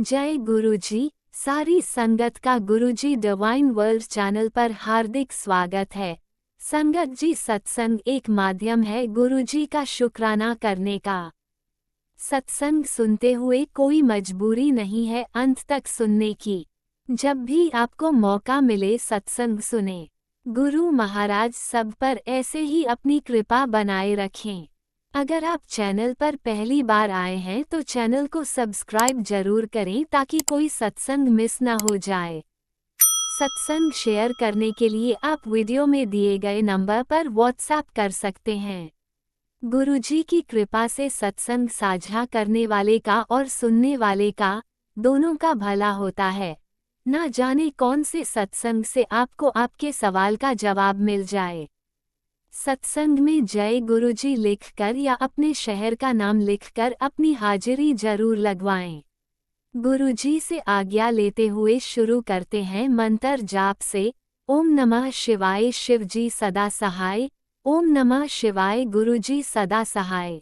जय गुरुजी। सारी संगत का गुरुजी डिवाइन वर्ल्ड चैनल पर हार्दिक स्वागत है। संगत जी, सत्संग एक माध्यम है गुरुजी का शुक्राना करने का। सत्संग सुनते हुए कोई मजबूरी नहीं है अंत तक सुनने की। जब भी आपको मौका मिले सत्संग सुने। गुरु महाराज सब पर ऐसे ही अपनी कृपा बनाए रखें। अगर आप चैनल पर पहली बार आए हैं तो चैनल को सब्सक्राइब जरूर करें ताकि कोई सत्संग मिस ना हो जाए। सत्संग शेयर करने के लिए आप वीडियो में दिए गए नंबर पर व्हाट्सएप कर सकते हैं। गुरुजी की कृपा से सत्संग साझा करने वाले का और सुनने वाले का, दोनों का भला होता है। ना जाने कौन से सत्संग से आपको आपके सवाल का जवाब मिल जाए। सत्संग में जय गुरुजी लिखकर या अपने शहर का नाम लिखकर अपनी हाजिरी जरूर लगवाएं। गुरुजी से आज्ञा लेते हुए शुरू करते हैं मंत्र जाप से। ओम नमः शिवाय, शिवजी सदा सहाय। ओम नमः शिवाय, गुरुजी सदा सहाय।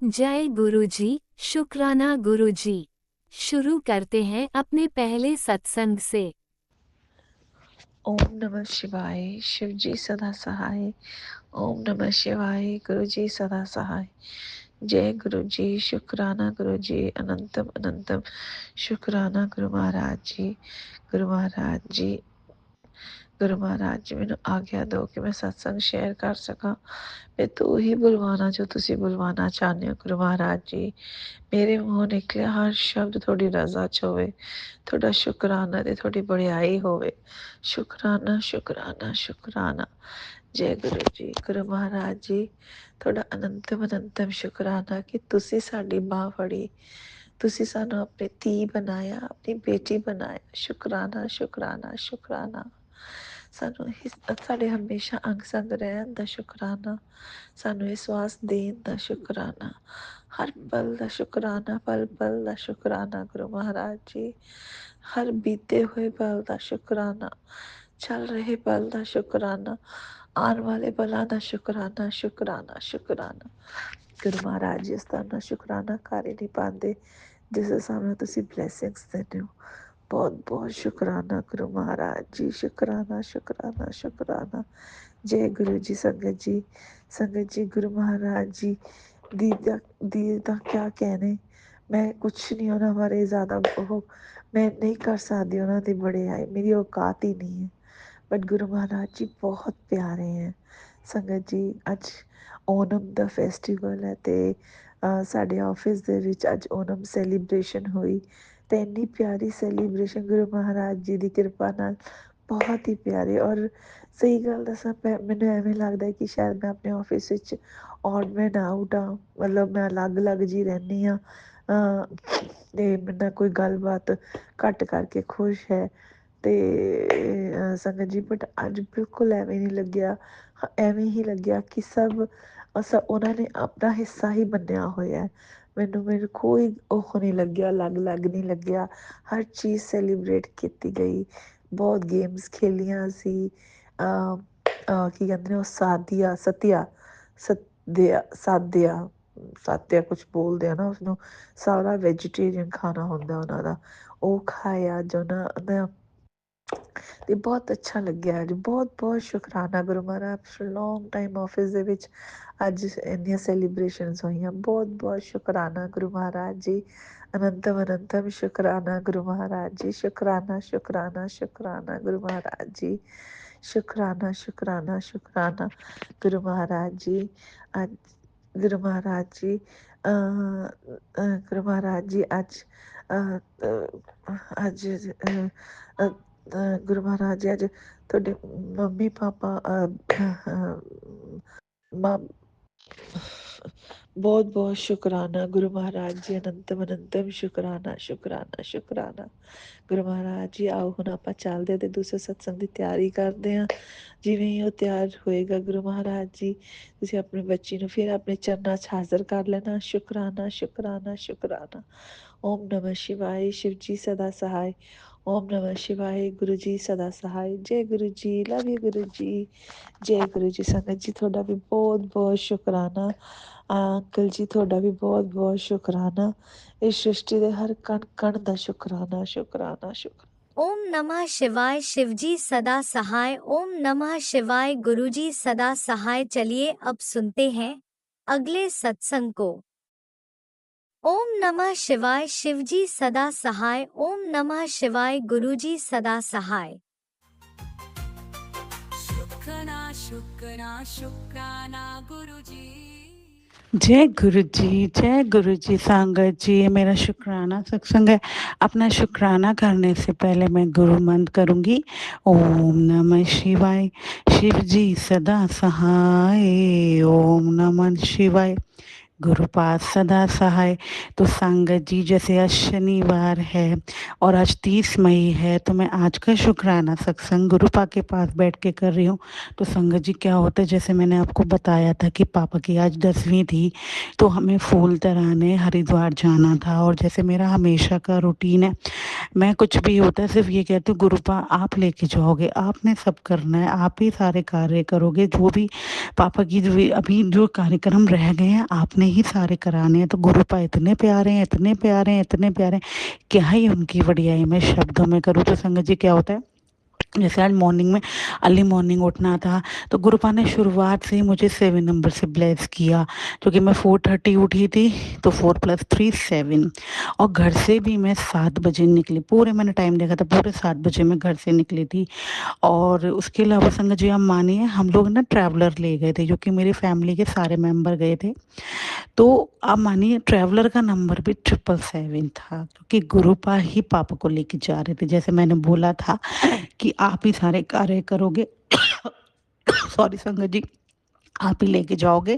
जय गुरुजी, शुक्राना गुरुजी। शुरू करते हैं अपने पहले सत्संग से। ओम नमः शिवाय, शिवजी सदा सहाय। ओम नमः शिवाय, गुरुजी सदा सहाय। जय गुरुजी, शुक्राना गुरुजी, अनंतम अनंतम शुक्राना गुरु महाराज जी। गुरु महाराज जी, गुरु महाराज जी मैनू आज्ञा दो कि मैं सत्संग शेयर कर सका। मैं तू ही बुलवाना जो तुसी बुलवाना चाहते हो गुरु महाराज जी। मेरे मूँहों निकले हर शब्द थोड़ी रजा च होवे, थोड़ा शुकराना ते थोड़ी बड़ियाई होवे। शुकराना शुकराना शुकराना। जय गुरु जी। गुरु महाराज जी, थोड़ा अनंतम अनंतम शुकराना कि तुसी साडी बाह फड़ी, तुसी सानू अपनी धी बनाया, अपनी बेटी बनाया। शुकराना शुकराना शुकराना। सानू साडे हमेशा अंग संग रहन दा शुकराना, सानू ये श्वास देन दा शुकराना, हर पल दा शुकराना, पल पल दा शुकराना गुरु महाराज जी। हर बीते हुए पल दा शुकराना, चल रहे पल दा शुकराना, आने वाले पलों दा शुकराना शुकराना शुकराना। गुरु महाराज जी इस तरह शुकराना कर ही नहीं पाते जिस हिसाब ਨਾਲ ਤੁਸੀਂ ਬਲੇਸਿੰਗਸ ਦਿੰਦੇ ਹੋ। बहुत बहुत शुकराना गुरु महाराज जी। शुकराना शुकराना शुकराना। जय गुरु जी। संगत जी गुरु महाराज जी दी दा क्या कहने। मैं कुछ नहीं उन्होंने बारे ज़्यादा मैं नहीं कर सकती उन्होंने बड़े आए, मेरी औकात ही नहीं है। बट गुरु महाराज जी बहुत प्यारे हैं। संगत जी अज ओनम दा फैसटीवल है तो साढ़े ऑफिस दे विच अज ओनम सैलीब्रेशन हुई तो इन्नी प्यारी सैलीब्रेशन गुरु महाराज जी की कृपा नाल बहुत ही प्यारे। और सही गल दसा मैनू एवें लगता है कि शायद मैं अपने ऑफिस विच ऑड मैन आउट हाँ, मतलब मैं अलग अलग जी रहनी हाँ ते मेरे कोई गलबात घट करके खुश है ते संगत जी। बट अज बिल्कुल एवें नहीं लग्या, एवें ही लग्या कि सब उन्होंने अपना हिस्सा ही मन्निया होया है। मैनू कोई ओह नहीं लग्या, अलग अलग नहीं लग्या। हर चीज़ सैलीब्रेट की गई, बहुत गेम्स खेलियां सी। की कहते हैं सादिया सत्या सत्या सादिया सादिया कुछ बोलते हैं ना उसनों। सारा वेजिटेरियन खाना होंदा उन्हों का, वो खाया जो ना ਤੇ ਬਹੁਤ ਅੱਛਾ ਲੱਗਿਆ ਅੱਜ। ਬਹੁਤ ਬਹੁਤ ਸ਼ੁਕਰਾਨਾ Guru Maharaj. After long time office ਦੇ ਵਿੱਚ ਅੱਜ ਇੰਨੀਆਂ ਸੈਲੀਬ੍ਰੇਸ਼ਨਸ ਹੋਈਆਂ। ਬਹੁਤ ਬਹੁਤ ਸ਼ੁਕਰਾਨਾ ਗੁਰੂ ਮਹਾਰਾਜ ਜੀ। ਅਨੰਤਮ ਅਨੰਤਮ ਸ਼ੁਕਰਾਨਾ ਗੁਰੂ ਮਹਾਰਾਜ ਜੀ। ਸ਼ੁਕਰਾਨਾ ਸ਼ੁਕਰਾਨਾ ਸ਼ੁਕਰਾਨਾ ਗੁਰੂ ਮਹਾਰਾਜ ਜੀ। ਸ਼ੁਕਰਾਨਾ ਸ਼ੁਕਰਾਨਾ ਸ਼ੁਕਰਾਨਾ ਗੁਰੂ ਮਹਾਰਾਜ ਜੀ। ਅੱਜ ਗੁਰੂ ਮਹਾਰਾਜ ਜੀ ਗੁਰੂ ਮਹਾਰਾਜ ਜੀ ਅੱਜ ਅੱਜ ਗੁਰੂ ਮਹਾਰਾਜ ਜੀ ਅੱਜ ਤੁਹਾਡੇ ਮੰਮੀ ਪਾਪਾ बहुत बहुत शुकराना गुरु महाराज जी। अनंतम अनंतम शुकराना शुकराना शुकराना गुरु महाराज जी। आओ हुण आपां चलदे ते दूसरे सत्संग की तैयारी करते हैं। जिवें ही वो तैयार होएगा गुरु महाराज जी तुसीं अपने बच्ची नूं फिर अपने चरनां 'च हाज़र कर लेना। शुकराना शुकराना शुकराना। ओम नमः शिवाय, शिव जी सदा सहाय। ओम नमः शिवाय, गुरु जी सदा सहाय। जय गुरु जी, लव यू गुरु जी। जय गुरु जी। संगत जी थोड़ा भी बहुत बहुत शुकराना। ਅੰਕਲ ਜੀ ਤੁਹਾਡਾ ਵੀ ਬਹੁਤ ਬਹੁਤ ਸ਼ੁਕਰਾਨਾ। ਇਸ ਸ੍ਰਿਸ਼ਟੀ ਦੇ ਹਰ ਕਣ ਕਣ ਦਾ ਸ਼ੁਕਰਾਨਾ ਸ਼ੁਕਰਾਨਾ ਸ਼ੁਕਰਾਨਾ। ओम नमः शिवाय शिवजी सदा सहाय। ओम नमः शिवाय गुरुजी सदा सहाय। चलिए अब सुनते हैं अगले सत्संग को। ओम नमः शिवाय शिवजी सदा सहाय। ओम नमः शिवाय गुरुजी सदा सहाय। शुक्राना शुक्राना शुक्राना गुरुजी। जय गुरु जी संगत जी। ये मेरा शुक्राना सत्संग है। अपना शुक्राना करने से पहले मैं गुरु मंत्र करूंगी। ओम नमः शिवाय शिव जी सदा सहाय। ओम नमः शिवाय गुरुपाद सदा सहाय। तो संगत जी जैसे आज शनिवार है और आज 30 मई है, तो मैं आज का शुक्राना सत्संग गुरुपा के पास बैठ के कर रही हूँ। तो संगत जी क्या होता है, जैसे मैंने आपको बताया था कि पापा की आज 10वीं थी, तो हमें फूल तराने हरिद्वार जाना था। और जैसे मेरा हमेशा का रूटीन है, मैं कुछ भी होता है सिर्फ ये कहती हूँ गुरुपा आप लेके जाओगे, आपने सब करना है, आप ही सारे कार्य करोगे। जो भी पापा की जो अभी जो कार्यक्रम रह गए हैं आपने ही सारे कराने हैं। तो गुरुपा इतने प्यारे हैं, इतने प्यारे हैं, इतने प्यारे हैं, क्या ही उनकी बढ़ियाई मैं शब्दों में करूँ। तो संगत जी क्या होता है, जैसे आज मॉर्निंग में अर्ली मॉर्निंग उठना था, तो गुरुपा ने शुरुआत से ही मुझे 7 नंबर से ब्लेस किया, क्योंकि मैं 4:30 उठी थी, तो 4 + 3 7। और घर से भी मैं 7 बजे निकली, पूरे मैंने टाइम देखा था, पूरे 7 बजे मैं घर से निकली थी। और उसके अलावा संगत जी आप मानिए, हम लोग ना ट्रैवलर ले गए थे, जो कि मेरी फैमिली के सारे मेंबर गए थे। तो आप मानिए ट्रैवलर का नंबर भी 777 था, क्योंकि गुरुपा ही पापा को लेके जा रहे थे। जैसे मैंने बोला था कि आप ही सारे कार्य करोगे सॉरी संगत जी, आप ही लेके जाओगे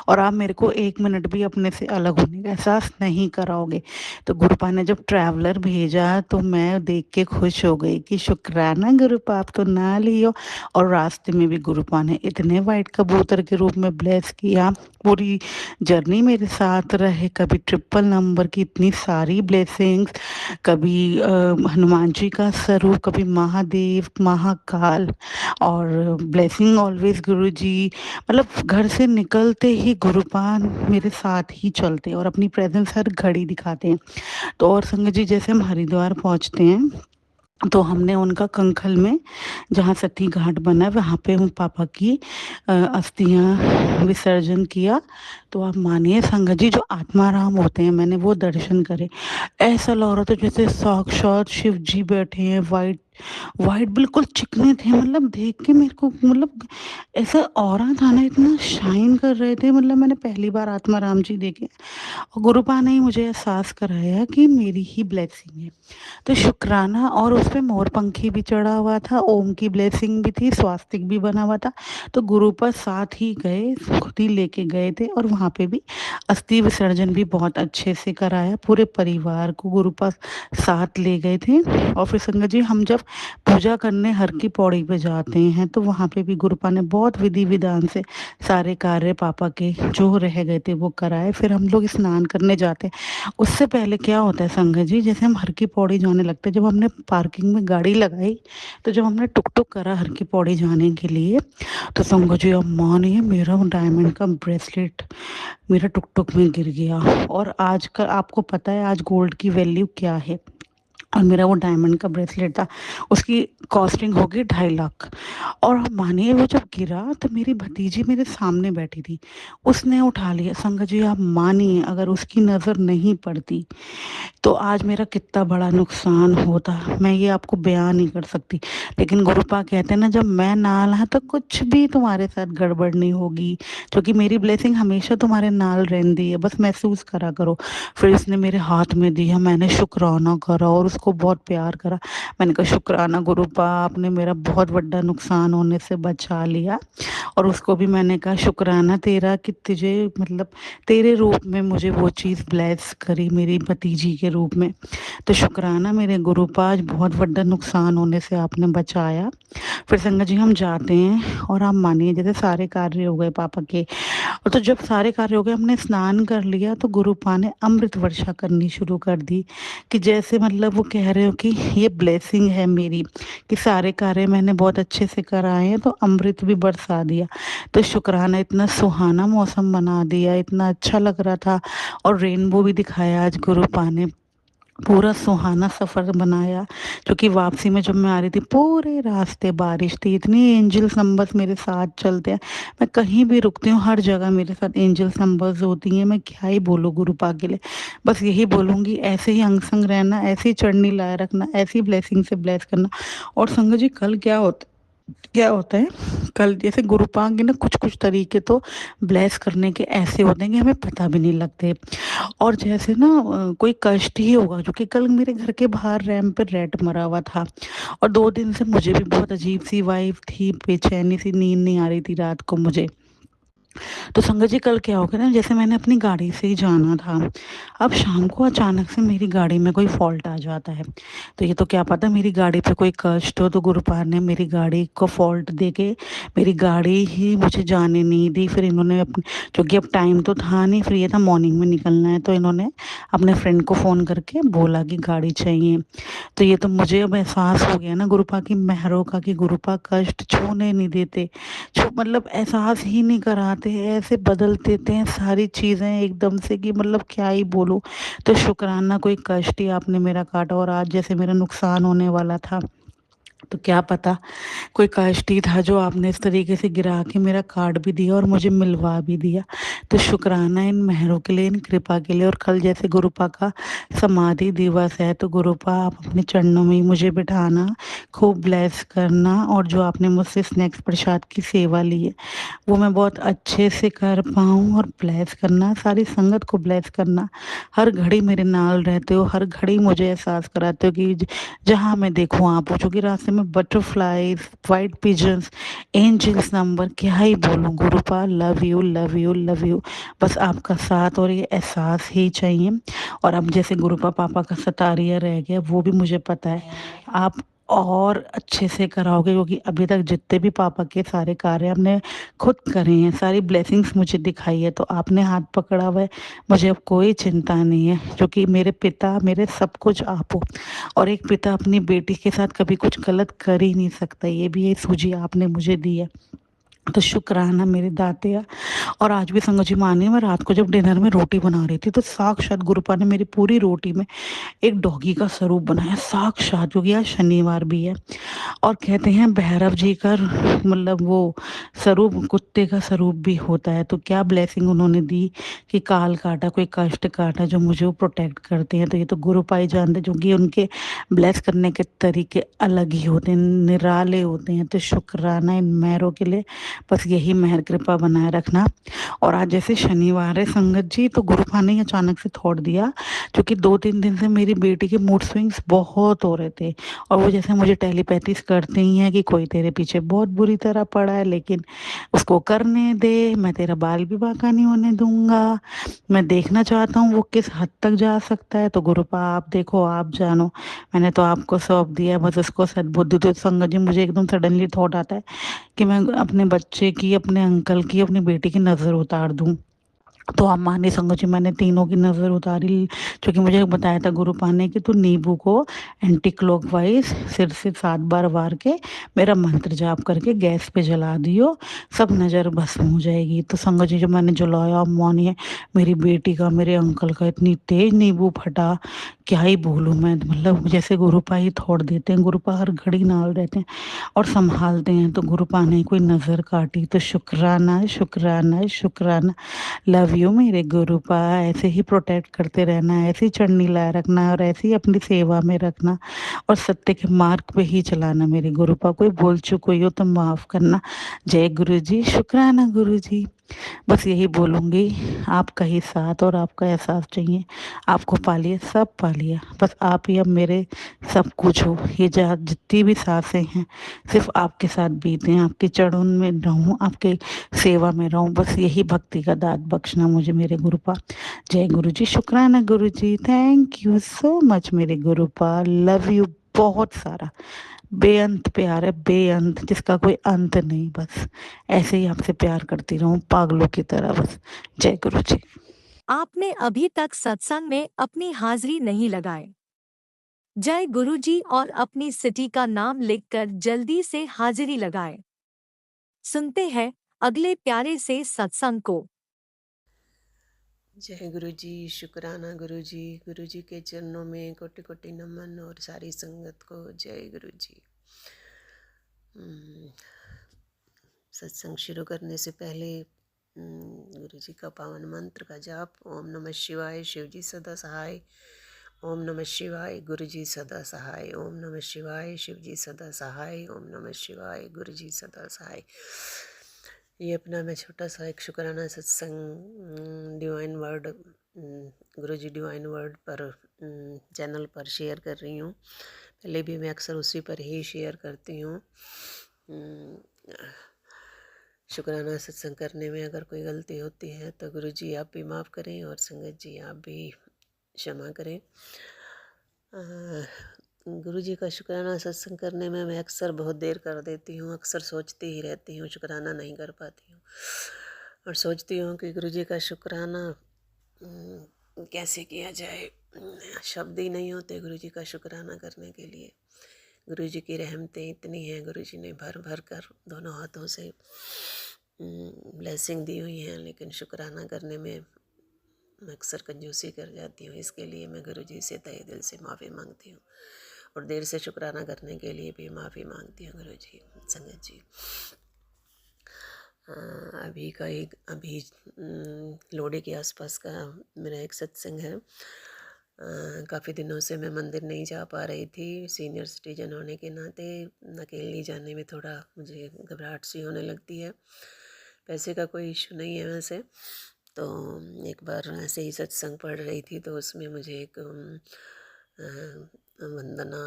और आप मेरे को 1 मिनट भी अपने से अलग होने का एहसास नहीं कराओगे। तो गुरुपा ने जब ट्रैवलर भेजा तो मैं देख के खुश हो गई कि शुक्राना गुरुपा, आप तो ना लियो। और रास्ते में भी गुरुपा ने इतने वाइट कबूतर के रूप में ब्लेस किया, पूरी जर्नी मेरे साथ रहे। कभी 3 नंबर की इतनी सारी ब्लेसिंग्स, कभी हनुमान जी का स्वरूप, कभी महादेव महाकाल, और ब्लेसिंग ऑलवेज गुरु जी। मतलब घर से निकलते ही गुरुपान मेरे साथ ही चलते हैं और अपनी प्रेजेंस हर घड़ी दिखाते हैं। तो और संगत जी जैसे हम हरिद्वार पहुंचते हैं, तो हमने उनका कंखल में जहाँ सती घाट बना है वहाँ पे हम पापा की अस्थियाँ विसर्जन किया। तो आप मानिए संगत जी, जो आत्माराम होते हैं मैंने वो दर्शन करे। ऐसा लग रहा था जैसे साक्षात शिव जी बैठे हैं, वाइट वाइट बिल्कुल चिकने थे। मतलब देख के मेरे को मतलब ऐसा ऑरा था ना, इतना शाइन कर रहे थे। मतलब मैंने पहली बार आत्माराम जी देखे और गुरुपा ने ही मुझे एहसास कराया कि मेरी ही ब्लेसिंग है। तो शुक्राना। और उस पे मोरपंखी भी चढ़ा हुआ था, ओम की ब्लेसिंग भी थी, स्वास्तिक भी बना हुआ था। तो गुरुपा साथ ही गए, खुद ही लेके गए थे और वहाँ पे भी अस्थि विसर्जन भी बहुत अच्छे से कराया। पूरे परिवार को गुरुपा साथ ले गए थे। और फिर संगत जी हम जब पूजा करने हर की पौड़ी पे जाते हैं, तो वहाँ पे भी गुरुपा ने बहुत विधि विधान से सारे कार्य पापा के जो रह गए थे वो कराए। फिर हम लोग स्नान करने जाते हैं। उससे पहले क्या होता है संगत जी, जैसे हम हर की पौड़ी जाने लगते हैं, जब हमने पार्किंग में गाड़ी लगाई, तो जब हमने टुक टुक करा हर की पौड़ी जाने के लिए, तो संगत जी अब मानिए मेरा डायमंड का ब्रेसलेट मेरा टुक टुक में गिर गया। और आज का आपको पता है आज गोल्ड की वैल्यू क्या है, और मेरा वो डायमंड का ब्रेसलेट था, उसकी कॉस्टिंग होगी 2.5 लाख। और आप मानिए वो जब गिरा तो मेरी भतीजी मेरे सामने बैठी थी, उसने उठा लिया। संगत जी आप मानिए अगर उसकी नज़र नहीं पड़ती तो आज मेरा कितना बड़ा नुकसान होता, मैं ये आपको बयान नहीं कर सकती। लेकिन गुरुपा कहते हैं ना, जब मैं नाल है तो कुछ भी तुम्हारे साथ गड़बड़ नहीं होगी, क्योंकि मेरी ब्लेसिंग हमेशा तुम्हारे नाल रहती है, बस महसूस करा करो। फिर इसने मेरे हाथ में दिया, मैंने शुक्राना करा और उसको बहुत प्यार करा। मैंने कहा शुक्राना गुरुपा, आपने मेरा बहुत बड़ा नुकसान होने से बचा लिया। और उसको भी मैंने कहा शुक्राना तेरा कि तुझे मतलब तेरे रूप में मुझे वो चीज़ ब्लेस करी मेरी भतीजी के रूप में। तो शुक्राना मेरे गुरुपा, आज बहुत बड़ा नुकसान होने से आपने बचाया। फिर संगत जी हम जाते हैं और आप मानिए जैसे सारे कार्य हो गए पापा के, और तो जब सारे कार्य हो गए हमने स्नान कर लिया तो गुरुपा ने अमृत वर्षा करनी शुरू कर दी, कि जैसे मतलब वो कह रहे हो कि ये ब्लेसिंग है मेरी कि सारे कार्य मैंने बहुत अच्छे से कराए हैं, तो अमृत भी बरसा दिया। तो शुक्राना, इतना सुहाना मौसम बना दिया, इतना अच्छा लग रहा था। और रेनबो भी दिखाया आज गुरुपा ने, पूरा सुहाना सफर बनाया। क्योंकि वापसी में जब मैं आ रही थी पूरे रास्ते बारिश थी, इतनी एंजल्स नंबर्स मेरे साथ चलते हैं, मैं कहीं भी रुकती हूँ हर जगह मेरे साथ एंजल्स नंबर्स होती हैं। मैं क्या ही बोलूँ गुरुपा के लिए, बस यही बोलूँगी ऐसे ही अंग संग रहना, ऐसे ही चढ़नी लाए रखना, ऐसी ब्लेसिंग से ब्लेस करना। और संगत जी कल क्या होता है, कल जैसे गुरुपा के ना कुछ कुछ तरीके तो ब्लेस करने के ऐसे होते हैं कि हमें पता भी नहीं लगते। और जैसे ना कोई कष्ट ही होगा, जो कि कल मेरे घर के बाहर रैंप पे रैट मरा हुआ था। और 2 दिन से मुझे भी बहुत अजीब सी वाइब थी, बेचैनी सी, नींद नहीं आ रही थी रात को मुझे। तो संगत जी कल क्या हो गया ना, जैसे मैंने अपनी गाड़ी से ही जाना था, अब शाम को अचानक से मेरी गाड़ी में कोई फॉल्ट आ जाता है। तो ये तो क्या पता मेरी गाड़ी पे कोई कष्ट हो, तो गुरुपार ने मेरी गाड़ी को फॉल्ट दे के मेरी गाड़ी ही मुझे जाने नहीं दी। फिर इन्होंने अपने, क्योंकि अब टाइम तो था नहीं, फिर ये था मॉर्निंग में निकलना है, तो इन्होंने अपने फ्रेंड को फ़ोन करके बोला कि गाड़ी चाहिए। तो ये तो मुझे अब एहसास हो गया ना गुरुपा की मेहरों का, कि गुरुपा कष्ट छूने नहीं देते, छू मतलब एहसास ही नहीं कराते हैं, ऐसे बदल देते हैं सारी चीज़ें एकदम से कि मतलब क्या ही बोलूँ। तो शुक्राना कोई कष्ट ही आपने मेरा काटा, और आज जैसे मेरा नुकसान होने वाला था, तो क्या पता कोई कष्ट ही था जो आपने इस तरीके से गिरा के मेरा कार्ड भी दिया और मुझे मिलवा भी दिया। तो शुक्राना इन मेहरों के लिए, इन कृपा के लिए। और कल जैसे गुरुपा का समाधि दिवस है, तो गुरुपा आप अपने चरणों में ही मुझे बिठाना, खूब ब्लेस करना, और जो आपने मुझसे स्नैक्स प्रसाद की सेवा ली है वो मैं बहुत अच्छे से कर पाऊँ, और ब्लेस करना, सारी संगत को ब्लेस करना। हर घड़ी मेरे नाल रहते हो, हर घड़ी मुझे एहसास कराते हो कि जहाँ मैं देखूँ आप हो। चूँकि रास्ते में butterflies, white pigeons, angels number, क्या ही बोलूँ गुरुपा, love you love you love you. बस आपका साथ और ये एहसास ही चाहिए। और अब जैसे गुरुपा पापा का सतारिया रह गया, वो भी मुझे पता है आप और अच्छे से कराओगे, क्योंकि अभी तक जितने भी पापा के सारे कार्य हमने खुद करे हैं, सारी ब्लेसिंग्स मुझे दिखाई है, तो आपने हाथ पकड़ा हुआ है, मुझे अब कोई चिंता नहीं है। क्योंकि मेरे पिता, मेरे सब कुछ आप हो, और एक पिता अपनी बेटी के साथ कभी कुछ गलत कर ही नहीं सकता, ये भी ये सूझी आपने मुझे दी है। तो शुक्राना मेरे दातिया। और आज भी संगत जी मानिए, मैं रात को जब डिनर में रोटी बना रही थी, तो साक्षात गुरुपा ने मेरी पूरी रोटी में एक डॉगी का स्वरूप बनाया, साक्षात, क्योंकि आज शनिवार भी है। और कहते हैं भैरव जी का मतलब वो स्वरूप कुत्ते का स्वरूप भी होता है। तो क्या ब्लेसिंग उन्होंने दी कि काल काटा, कोई कष्ट काटा, जो मुझे वो प्रोटेक्ट करते हैं। तो ये तो गुरु पाई जानते, जो कि उनके ब्लेस करने के तरीके अलग ही होते हैं, निराले होते हैं। तो शुक्राना इन मेहरों के लिए, बस यही मेहर कृपा बनाए रखना। और आज जैसे शनिवार है संगत जी, तो गुरुपा ने अचानक से थोड़ दिया, क्योंकि 2-3 दिन से मेरी बेटी के मूड स्विंग्स बहुत हो रहे थे, और वो जैसे मुझे टेलीपैथीज करते ही हैं कि कोई तेरे पीछे बहुत बुरी तरह पड़ा है, लेकिन उसको करने दे, मैं तेरा बाल भी बांका नहीं होने दूंगा, मैं देखना चाहता हूँ वो किस हद तक जा सकता है। तो गुरुपा आप देखो, आप जानो, मैंने तो आपको सौंप दिया है, बस उसको सद्बुद्धि। तो संगत जी मुझे एकदम सडनली थॉट आता है कि मैं अपने बच्चे की, अपने अंकल की, अपनी बेटी की नज़र उतार दूं। तो आप मानिए संगत जी, मैंने तीनों की नज़र उतारी, क्योंकि मुझे बताया था गुरुपा ने कि तू नींबू को एंटी क्लॉकवाइज सिर से 7 बार वार के मेरा मंत्र जाप करके गैस पे जला दियो, सब नज़र भस्म हो जाएगी। तो संगत जी जो मैंने जलाया, मानिए मेरी बेटी का, मेरे अंकल का इतनी तेज नींबू फटा, क्या ही बोलूँ मैं। मतलब जैसे गुरुपा ही थोड़ देते हैं, गुरुपा हर घड़ी नाल रहते हैं और संभालते हैं। तो गुरुपा ने कोई नज़र काटी, तो शुक्राना शुक्राना शुक्राना। लव यू मेरे गुरुपा, ऐसे ही प्रोटेक्ट करते रहना है, ऐसे ही चढ़नी लाए रखना है, और ऐसे ही अपनी सेवा में रखना, और सत्य के मार्ग पे ही चलाना मेरे गुरुपा। कोई भूल चूक हुई हो तो माफ़ करना। जय गुरु जी, शुक्राना गुरु जी। बस यही बोलूँगी, आपका ही साथ और आपका एहसास चाहिए। आपको पालिए, सब पालिए, बस आप ही अब मेरे सब कुछ हो। ये जितनी भी सांसें हैं सिर्फ आपके साथ बीतें, आपके चरणों में रहूं, आपके सेवा में रहूं, बस यही भक्ति का दात बख्शना मुझे मेरे गुरुपा। जय गुरु जी, शुक्राना गुरु जी, थैंक यू सो मच मेरे गुरुपा, लव यू बहुत सारा बेअंत प्यार है, बेअंत, जिसका कोई अंत नहीं। बस ऐसे ही आपसे प्यार करती रहूं पागलों की तरह बस। जय गुरु जी। आपने अभी तक सत्संग में अपनी हाजिरी नहीं लगाए। जय गुरुजी और अपनी सिटी का नाम लिखकर जल्दी से हाजिरी लगाए। सुनते हैं अगले प्यारे से सत्संग को। जय गुरु जी, शुक्राना गुरु जी के चरणों में कोटि कोटि नमन और सारी संगत को जय गुरु जी। सत्संग शुरू करने से पहले गुरु जी का पावन मंत्र का जाप। ओम नमः शिवाय, शिव जी सदा सहाय। ओम नमः शिवाय, गुरु जी सदा सहाय। ओम नमः शिवाय, शिव जी सदा सहाय। ओम नमः शिवाय, गुरु जी सदा सहाय। ये अपना मैं छोटा सा एक शुक्राना सत्संग डिवाइन वर्ड गुरु जी डिवाइन वर्ड पर चैनल पर शेयर कर रही हूँ। पहले भी मैं अक्सर उसी पर ही शेयर करती हूँ। शुक्राना सत्संग करने में अगर कोई गलती होती है तो गुरु जी आप भी माफ़ करें और संगत जी आप भी क्षमा करें। गुरु जी का शुक्राना सत्संग करने में मैं अक्सर बहुत देर कर देती हूँ। अक्सर सोचती ही रहती हूँ, शुक्राना नहीं कर पाती हूँ। और सोचती हूँ कि गुरु जी का शुक्राना कैसे किया जाए। शब्द ही नहीं होते गुरु जी का शुक्राना करने के लिए। गुरु जी की रहमतें इतनी हैं, गुरु जी ने भर भर कर दोनों हाथों से ब्लेसिंग दी हुई हैं, लेकिन शुक्राना करने में मैं अक्सर कंजूसी कर जाती हूँ। इसके लिए मैं गुरु जी से तहे दिल से माफ़ी मांगती हूँ और देर से शुक्राना करने के लिए भी माफ़ी मांगती हूँ गुरु जी। संगत जी अभी लोहड़ी के आसपास का मेरा एक सत्संग है। काफ़ी दिनों से मैं मंदिर नहीं जा पा रही थी। सीनियर सिटीजन होने के नाते अकेले जाने में थोड़ा मुझे घबराहट सी होने लगती है। पैसे का कोई इशू नहीं है वैसे तो। एक बार ऐसे ही सत्संग पढ़ रही थी तो उसमें मुझे एक वंदना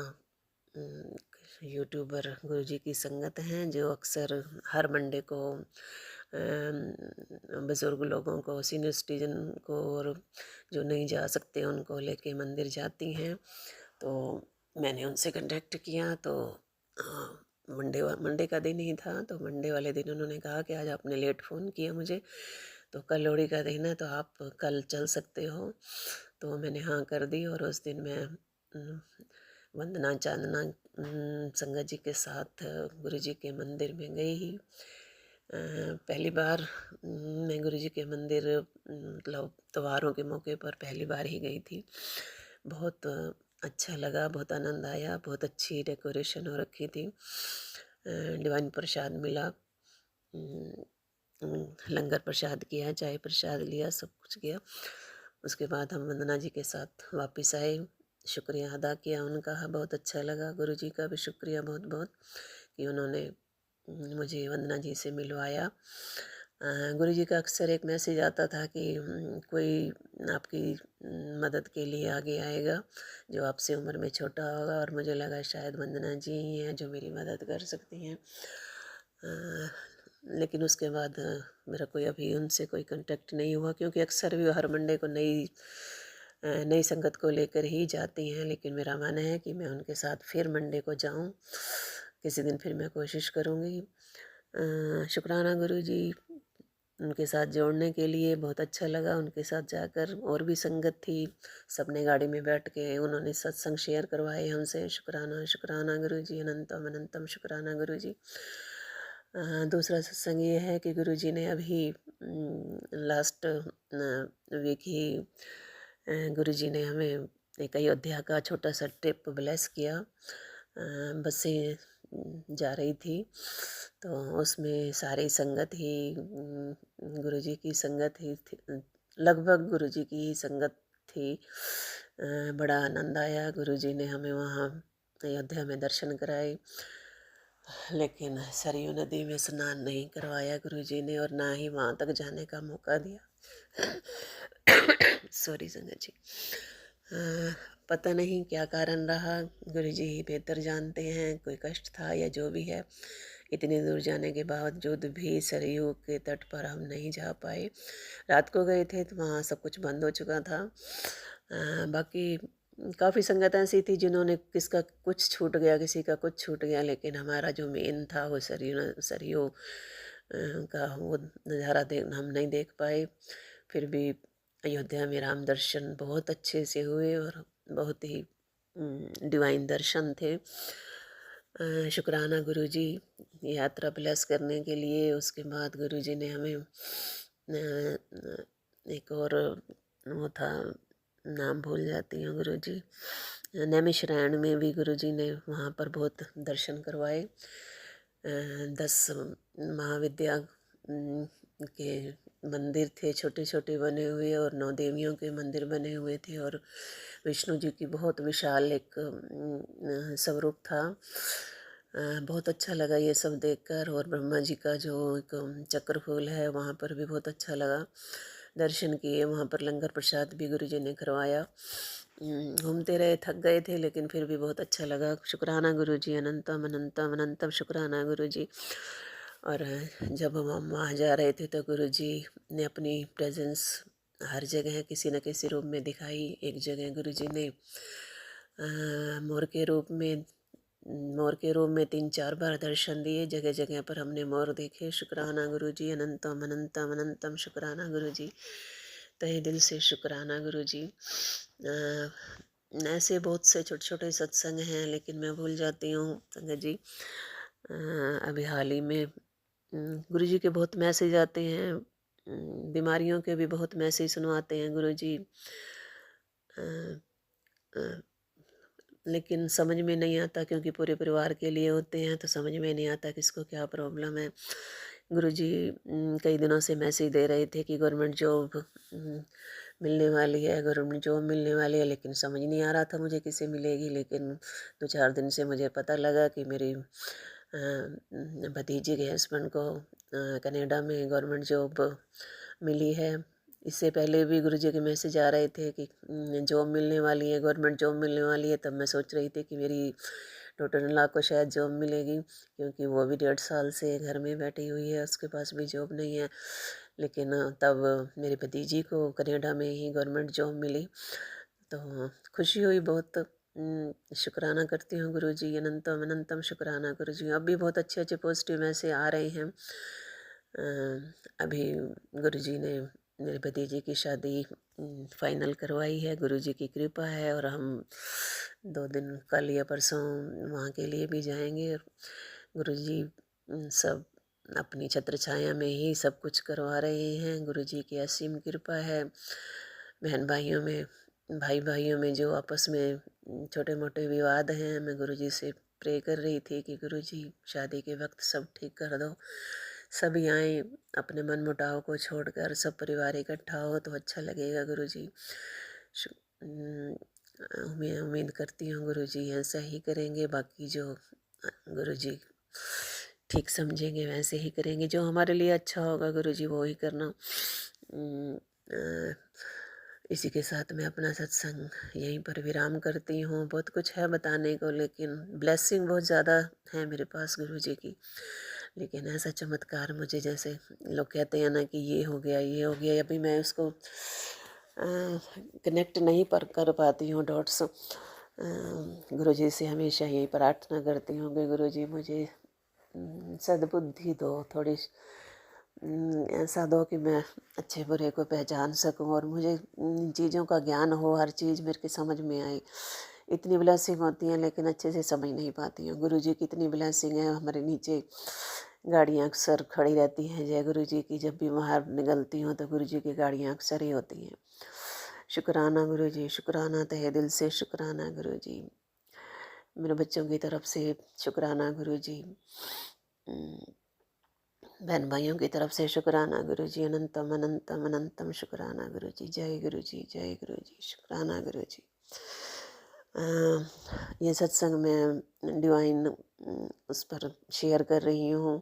यूट्यूबर गुरु जी की संगत हैं जो अक्सर हर मंडे को बुज़ुर्ग लोगों को, सीनियर सिटीजन को और जो नहीं जा सकते उनको लेके मंदिर जाती हैं। तो मैंने उनसे कांटेक्ट किया तो मंडे का दिन ही था। तो मंडे वाले दिन उन्होंने कहा कि आज आपने लेट फ़ोन किया मुझे, तो कल लोहड़ी का दिन है तो आप कल चल सकते हो। तो मैंने हाँ कर दी और उस दिन मैं वंदना चांदना संगत जी के साथ गुरु जी के मंदिर में गई ही। पहली बार मैं गुरु जी के मंदिर मतलब त्योहारों के मौके पर पहली बार ही गई थी। बहुत अच्छा लगा, बहुत आनंद आया। बहुत अच्छी डेकोरेशन हो रखी थी। डिवाइन प्रसाद मिला, लंगर प्रसाद किया, चाय प्रसाद लिया, सब कुछ किया। उसके बाद हम वंदना जी के साथ वापस आए। शुक्रिया अदा किया उनका, बहुत अच्छा लगा। गुरु जी का भी शुक्रिया बहुत बहुत कि उन्होंने मुझे वंदना जी से मिलवाया। गुरु जी का अक्सर एक मैसेज आता था कि कोई आपकी मदद के लिए आगे आएगा जो आपसे उम्र में छोटा होगा, और मुझे लगा शायद वंदना जी ही हैं जो मेरी मदद कर सकती हैं। लेकिन उसके बाद मेरा कोई अभी उनसे कोई कांटेक्ट नहीं हुआ, क्योंकि अक्सर भी हर मंडे को नई संगत को लेकर ही जाती हैं। लेकिन मेरा मन है कि मैं उनके साथ फिर मंडे को जाऊं। किसी दिन फिर मैं कोशिश करूंगी। शुक्राना गुरु जी, उनके साथ जोड़ने के लिए बहुत अच्छा लगा। उनके साथ जाकर और भी संगत थी, सबने गाड़ी में बैठ के उन्होंने सत्संग शेयर करवाए हमसे। शुक्राना शुक्राना गुरु जी, अनंतम अनंतम शुक्राना गुरु जी। दूसरा सत्संग ये है कि गुरु जी ने अभी लास्ट वीक ही गुरु जी ने हमें एक अयोध्या का छोटा सा ट्रिप ब्लेस किया। बसें जा रही थी तो उसमें सारी संगत ही गुरु जी की संगत ही थी, लगभग गुरु जी की ही संगत थी। बड़ा आनंद आया। गुरु जी ने हमें वहाँ अयोध्या में दर्शन कराए, लेकिन सरयू नदी में स्नान नहीं करवाया गुरु जी ने, और ना ही वहाँ तक जाने का मौका दिया। सॉरी संगत जी। पता नहीं क्या कारण रहा, गुरु जी ही बेहतर जानते हैं। कोई कष्ट था या जो भी है, इतनी दूर जाने के बावजूद भी सरयू के तट पर हम नहीं जा पाए। रात को गए थे तो वहाँ सब कुछ बंद हो चुका था। बाकी काफ़ी संगत ऐसी थी जिन्होंने किसका कुछ छूट गया, किसी का कुछ छूट गया, लेकिन हमारा जो मेन था वो सरयू का वो नज़ारा हम नहीं देख पाए। फिर भी अयोध्या में राम दर्शन बहुत अच्छे से हुए और बहुत ही डिवाइन दर्शन थे। शुक्राना गुरुजी यात्रा ब्लेस करने के लिए। उसके बाद गुरुजी ने हमें एक और वो था, नाम भूल जाती हूँ गुरुजी, नैमिषारण्य में भी गुरुजी ने वहाँ पर बहुत दर्शन करवाए। 10 महाविद्या के मंदिर थे छोटे छोटे बने हुए, और 9 देवियों के मंदिर बने हुए थे, और विष्णु जी की बहुत विशाल एक स्वरूप था। बहुत अच्छा लगा ये सब देखकर। और ब्रह्मा जी का जो एक चक्रफूल है वहाँ पर भी बहुत अच्छा लगा। दर्शन किए, वहाँ पर लंगर प्रसाद भी गुरुजी ने करवाया। घूमते रहे, थक गए थे, लेकिन फिर भी बहुत अच्छा लगा। शुक्राना गुरुजी, अनंतम अनंतम अनंतम शुक्राना गुरुजी। और जब हम वहाँ जा रहे थे तो गुरुजी ने अपनी प्रेजेंस हर जगह किसी न किसी रूप में दिखाई। एक जगह गुरुजी ने मोर के रूप में 3-4 बार दर्शन दिए। जगह जगह पर हमने मोर देखे। शुक्राना गुरुजी, अनंतम अनंतम अनंतम शुक्राना गुरुजी, तहे दिल से शुक्राना गुरुजी। ऐसे बहुत से छोटे छोटे सत्संग हैं, लेकिन मैं भूल जाती हूँ संगत जी। अभी हाल ही में गुरुजी के बहुत मैसेज आते हैं, बीमारियों के भी बहुत मैसेज सुनवाते हैं गुरुजी, लेकिन समझ में नहीं आता, क्योंकि पूरे परिवार के लिए होते हैं तो समझ में नहीं आता किसको क्या प्रॉब्लम है। गुरुजी कई दिनों से मैसेज दे रहे थे कि गवर्नमेंट जॉब मिलने वाली है, गवर्नमेंट जॉब मिलने वाली है, लेकिन समझ नहीं आ रहा था मुझे किसे मिलेगी। लेकिन 2-4 दिन से मुझे पता लगा कि मेरी भतीजी के हस्बैंड को कनाडा में गवर्नमेंट जॉब मिली है। इससे पहले भी गुरुजी के मैसेज आ रहे थे कि जॉब मिलने वाली है, गवर्नमेंट जॉब मिलने वाली है। तब मैं सोच रही थी कि मेरी डॉटर इन लॉ को शायद जॉब मिलेगी, क्योंकि वो भी 1.5 साल से घर में बैठी हुई है, उसके पास भी जॉब नहीं है। लेकिन तब मेरी भतीजी को कनाडा में ही गवर्नमेंट जॉब मिली, तो खुशी हुई बहुत। शुक्राना करती हूँ गुरुजी, अनंतम अनंतम शुक्राना गुरुजी। अब भी बहुत अच्छे अच्छे पॉजिटिव मैसेज आ रहे हैं। अभी गुरुजी ने मेरे भतीजे की शादी फाइनल करवाई है, गुरुजी की कृपा है। और हम 2 दिन कल या परसों वहाँ के लिए भी जाएंगे। गुरुजी सब अपनी छत्र छाया में ही सब कुछ करवा रहे हैं। गुरुजी की असीम कृपा है। बहन भाइयों में, भाई भाइयों में जो आपस में छोटे मोटे विवाद हैं, मैं गुरुजी से प्रे कर रही थी कि गुरुजी शादी के वक्त सब ठीक कर दो, सभी आए, अपने मन मुटाव को छोड़कर सब परिवार इकट्ठा हो तो अच्छा लगेगा गुरुजी। मैं उम्मीद करती हूँ गुरुजी ऐसा ही करेंगे। बाकी जो गुरुजी ठीक समझेंगे वैसे ही करेंगे, जो हमारे लिए अच्छा होगा गुरुजी वो ही करना। इसी के साथ मैं अपना सत्संग यहीं पर विराम करती हूँ। बहुत कुछ है बताने को, लेकिन ब्लेसिंग बहुत ज़्यादा है मेरे पास गुरुजी की, लेकिन ऐसा चमत्कार मुझे, जैसे लोग कहते हैं ना कि ये हो गया ये हो गया, अभी मैं उसको कनेक्ट नहीं पर कर पाती हूँ डॉट्स। गुरुजी से हमेशा यही प्रार्थना करती हूँ कि गुरुजी मुझे सद्बुद्धि दो, थोड़ी ऐसा दो कि मैं अच्छे बुरे को पहचान सकूं, और मुझे चीज़ों का ज्ञान हो, हर चीज़ मेरे के समझ में आए। इतनी ब्लेसिंग होती हैं लेकिन अच्छे से समझ नहीं पाती हूँ। गुरुजी की इतनी ब्लेसिंग है, हमारे नीचे गाड़ियाँ अक्सर खड़ी रहती हैं जय गुरुजी की। जब भी बाहर निकलती हूँ तो गुरुजी की गाड़ियाँ अक्सर ही होती हैं। शुक्राना गुरुजी, शुक्राना, तहे दिल से शुक्राना गुरुजी। मेरे बच्चों की तरफ से शुक्राना गुरुजी, बहन भाइयों की तरफ से शुक्राना गुरुजी, अनंतम अनंतम अनंतम शुक्राना गुरुजी। जय गुरुजी, जय गुरुजी, शुक्राना गुरुजी। ये सत्संग में डिवाइन उस पर शेयर कर रही हूँ।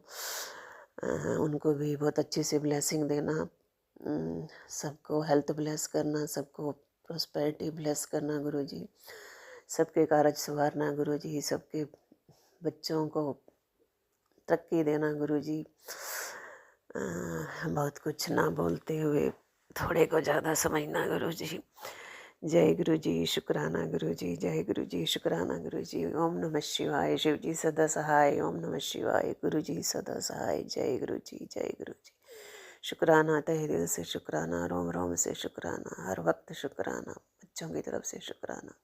उनको भी बहुत अच्छे से ब्लेसिंग देना, सबको हेल्थ ब्लेस करना, सबको प्रॉस्पेरिटी ब्लेस करना गुरुजी, सबके कारज संवारना गुरुजी, सबके बच्चों को तरक्की देना गुरुजी। बहुत कुछ ना बोलते हुए थोड़े को ज़्यादा समझना गुरुजी। जय गुरु जी, शुक्राना गुरु जी, जय गुरु जी, शुक्राना गुरु जी। ओम नमः शिवाय, शिव जी सदा सहाय। ओम नमः शिवाय, गुरु जी सदा सहाय। जय गुरु जी, जय गुरु जी। शुक्राना तहे दिल से, शुक्राना रोम रोम से, शुक्राना हर वक्त, शुक्राना बच्चों की तरफ से, शुक्राना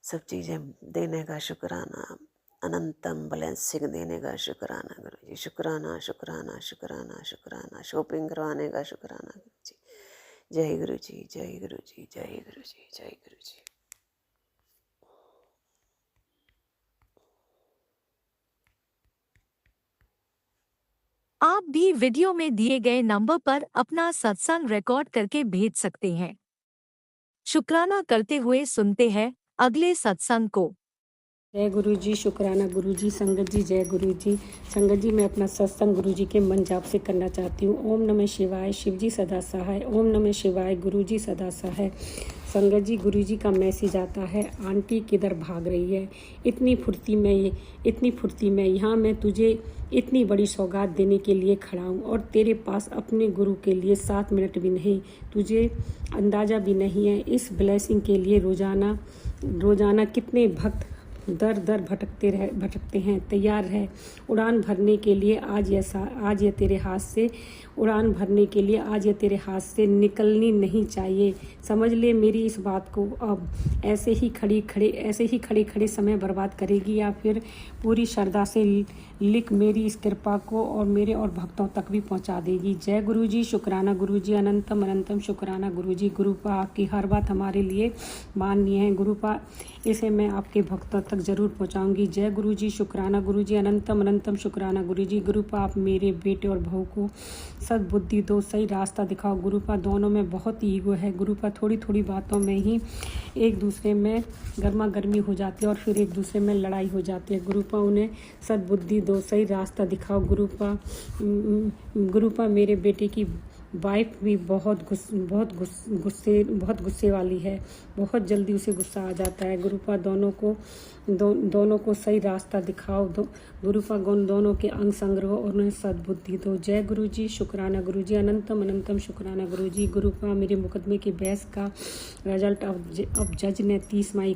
सब चीज़ें देने का, शुक्राना अनंतम ब्लेसिंग देने का, शुक्राना गुरु जी। शुक्राना शुक्राना शुक्राना शुक्राना शॉपिंग करवाने का, शुक्राना गुरु जी। जय गुरु जी, जय गुरु जी, जय गुरु जी, जय गुरु जी। आप भी वीडियो में दिए गए नंबर पर अपना सत्संग रिकॉर्ड करके भेज सकते हैं। शुक्राना करते हुए सुनते हैं अगले सत्संग को। जय गुरु जी, शुक्राना गुरु जी। संगत जी जय गुरु जी। संगत जी, मैं अपना सत्संग गुरु जी के मन जाप से करना चाहती हूँ। ओम नमः शिवाय, शिव जी सदा सहाय। ओम नमः शिवाय, गुरु जी सदा सहाय। संगत जी, गुरु जी का मैसेज आता है, आंटी किधर भाग रही है? इतनी फुर्ती में यहाँ मैं तुझे इतनी बड़ी सौगात देने के लिए खड़ा हूँ और तेरे पास अपने गुरु के लिए 7 मिनट भी नहीं। तुझे अंदाज़ा भी नहीं है इस ब्लेसिंग के लिए रोज़ाना कितने भक्त दर दर भटकते हैं। तैयार है उड़ान भरने के लिए आज ये तेरे हाथ से उड़ान भरने के लिए आज ये तेरे हाथ से निकलनी नहीं चाहिए। समझ ले मेरी इस बात को। अब ऐसे ही खड़े समय बर्बाद करेगी या फिर पूरी श्रद्धा से लिख मेरी इस कृपा को और मेरे और भक्तों तक भी पहुंचा देगी। जय गुरु जी, शुक्राना गुरु जी, अनंतम अनंतम शुक्राना गुरु जी। गुरुपा आपकी हर बात हमारे लिए माननीय है। गुरुपा इसे मैं आपके भक्तों तक जरूर पहुंचाऊंगी। जय गुरु जी, शुक्राना गुरु जी, अनंतम अनंतम शुक्राना गुरु जी। गुरुपा आप मेरे बेटे और बहू को सद्बुद्धि दो, सही रास्ता दिखाओ। गुरुपा दोनों में बहुत ईगो है। गुरुपा थोड़ी थोड़ी बातों में ही एक दूसरे में गर्मा गर्मी हो जाती है और फिर एक दूसरे में लड़ाई हो जाती है। गुरुपा उन्हें सद्बुद्धि दो, सही रास्ता दिखाओ। गुरुपा मेरे बेटे की वाइफ भी बहुत गुस्से वाली है। बहुत जल्दी उसे गुस्सा आ जाता है। गुरुपा दोनों को सही रास्ता दिखाओ। गुरुपा दोनों के अंग संग्रह और उन्हें सद्बुद्धि दो। जय गुरु जी, शुक्राना गुरु जी, अनंतम अनंतम शुक्राना गुरु जी। गुरुपा मेरे मुकदमे की बहस का रिजल्ट अब जज ने 30 मई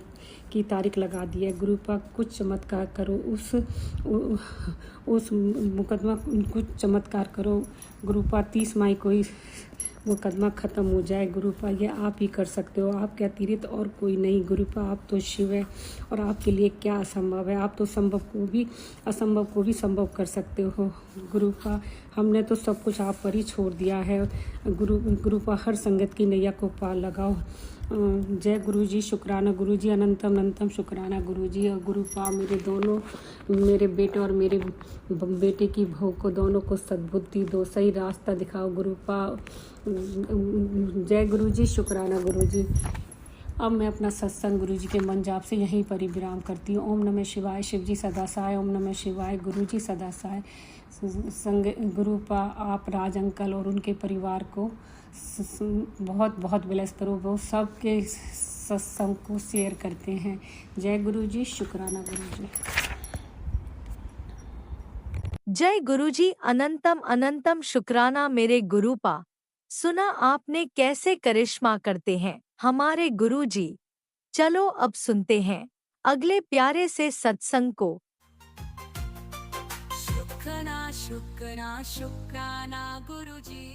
की तारीख लगा दी है। गुरुपा कुछ चमत्कार करो, उस मुकदमा कुछ चमत्कार करो। गुरुपा 30 मई को ही मुकदमा ख़त्म हो जाए। गुरुपा ये आप ही कर सकते हो, आपके अतिरिक्त और कोई नहीं। गुरुपा आप तो शिव है और आपके लिए क्या असंभव है। आप तो असंभव को भी संभव कर सकते हो। गुरुपा हमने तो सब कुछ आप पर ही छोड़ दिया है। गुरुपा हर संगत की नैया को पार लगाओ। जय गुरु जी, शुक्राना गुरु जी, अनंतम अनंतम शुक्राना गुरु जी। और गुरुपा मेरे बेटे और मेरे बेटे की बहू को दोनों को सद्बुद्धि दो, सही रास्ता दिखाओ। गुरुपा जय गुरु जी, शुक्राना गुरु जी। अब मैं अपना सत्संग गुरु जी के मन जाप से यहीं पर ही विराम करती हूँ। ओम नमः शिवाय, शिव जी सदा सहाय। ओम नमः शिवाय, गुरु जी सदा सहाय। गुरुपा आप राज अंकल और उनके परिवार को बहुत बहुत ब्लेस करो। वो सबके सत्संग को शेयर करते हैं। जय गुरु जी, शुक्राना गुरु जी। जय गुरु जी, अनंतम अनंतम शुक्राना मेरे गुरुपा। सुना आपने कैसे करिश्मा करते हैं हमारे गुरु जी। चलो अब सुनते हैं अगले प्यारे से सत्संग को। शुक्राना गुरु जी।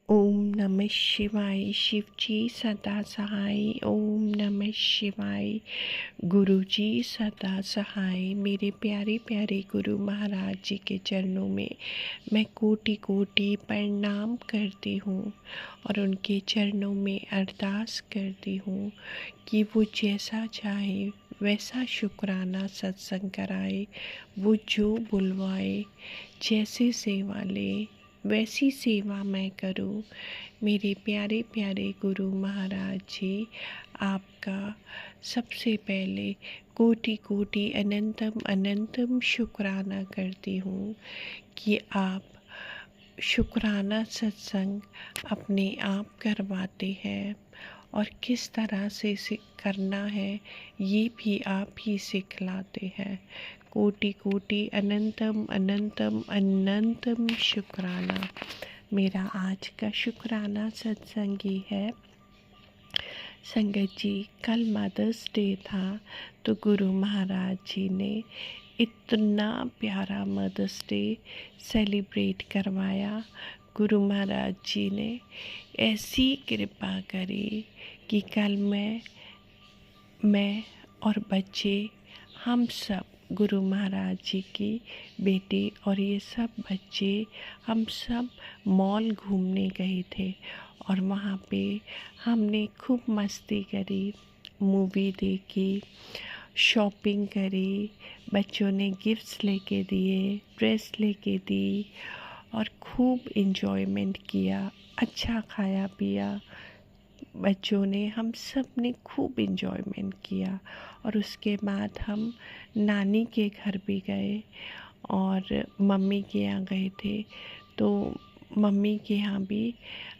ओम नमः शिवाय, शिव जी सदा सहाय। ओम नमः शिवाय, गुरु जी सदा सहाय। मेरे प्यारे प्यारे गुरु महाराज जी के चरणों में मैं कोटि कोटि प्रणाम करती हूँ और उनके चरणों में अरदास करती हूँ कि वो जैसा चाहे वैसा शुक्राना सत्संग कराए। वो जो बुलवाए, जैसे सेवा ले, वैसी सेवा मैं करूं। मेरे प्यारे प्यारे गुरु महाराज जी, आपका सबसे पहले कोटि कोटि अनंतम अनंतम शुक्राना करती हूँ कि आप शुक्राना सत्संग अपने आप करवाते हैं और किस तरह से करना है ये भी आप ही सिखलाते हैं। कोटि कोटि अनंतम अनंतम अनंतम शुक्राना। मेरा आज का शुक्राना सत्संग ही है, संगत जी, कल मदर्स डे था, तो गुरु महाराज जी ने इतना प्यारा मदर्स डे सेलिब्रेट करवाया। गुरु महाराज जी ने ऐसी कृपा करी कि कल मैं और बच्चे, हम सब गुरु महाराज जी की बेटी और ये सब बच्चे, हम सब मॉल घूमने गए थे और वहाँ पे हमने खूब मस्ती करी, मूवी देखी, शॉपिंग करी, बच्चों ने गिफ्ट्स लेके दिए, ड्रेस लेके दी और खूब इन्जॉयमेंट किया, अच्छा खाया पिया बच्चों ने, हम सब ने खूब इन्जॉयमेंट किया। और उसके बाद हम नानी के घर भी गए और मम्मी के यहाँ गए थे, तो मम्मी के यहाँ भी